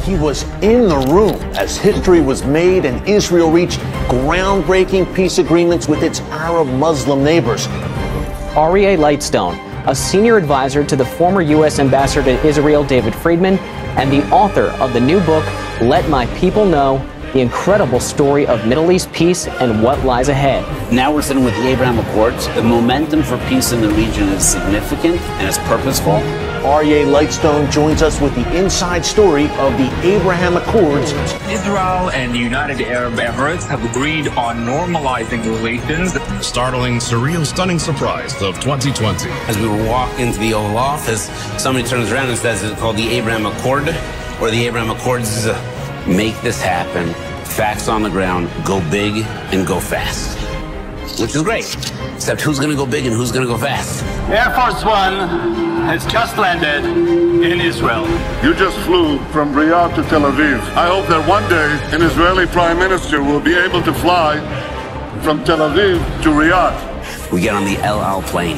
He was in the room as history was made and Israel reached groundbreaking peace agreements with its Arab Muslim neighbors. R Aryeh Lightstone, a senior advisor to the former U.S. Ambassador to Israel, David Friedman, and the author of the new book, Let My People Know, the incredible story of Middle East peace and what lies ahead. Now we're sitting with the Abraham Accords. The momentum for peace in the region is significant and it's purposeful. R Aryeh Lightstone joins us with the inside story of the Abraham Accords. Israel and the United Arab Emirates have agreed on normalizing relations. The startling, surreal, stunning surprise of 2020. As we walk into the Oval Office, somebody turns around and says it's called the Abraham Accord, or the Abraham Accords. Make this happen, facts on the ground, go big and go fast. Which is great, except who's gonna go big and who's gonna go fast? Air Force One has just landed in Israel. You just flew from Riyadh to Tel Aviv. I hope that one day an Israeli Prime Minister will be able to fly from Tel Aviv to Riyadh. We get on the El Al plane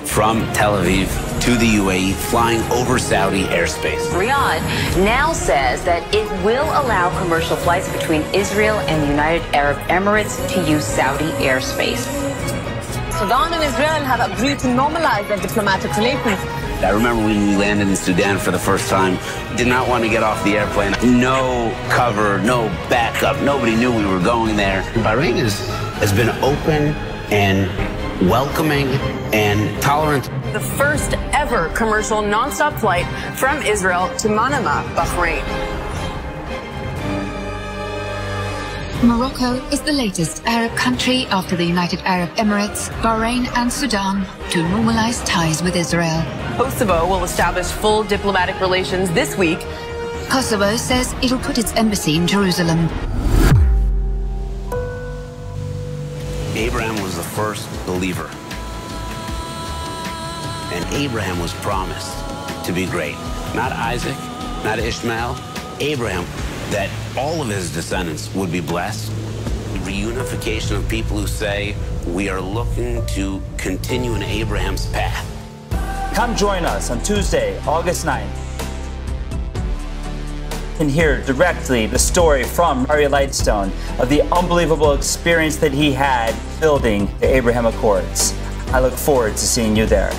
from Tel Aviv to the UAE, flying over Saudi airspace. Riyadh now says that it will allow commercial flights between Israel and the United Arab Emirates to use Saudi airspace. Sudan and Israel have agreed to normalize their diplomatic relations. I remember when we landed in Sudan for the first time, did not want to get off the airplane. No cover, no backup, nobody knew we were going there. Bahrain has been open and welcoming and tolerant. The first ever commercial non-stop flight from Israel to Manama, Bahrain. Morocco is the latest Arab country after the United Arab Emirates, Bahrain and Sudan to normalize ties with Israel. Kosovo will establish full diplomatic relations this week. Kosovo says it'll put its embassy in Jerusalem. Abraham was the first believer. And Abraham was promised to be great. Not Isaac, not Ishmael, Abraham, that all of his descendants would be blessed. Reunification of people who say, we are looking to continue in Abraham's path. Come join us on Tuesday, August 9th. You can hear directly the story from R Aryeh Lightstone of the unbelievable experience that he had building the Abraham Accords. I look forward to seeing you there.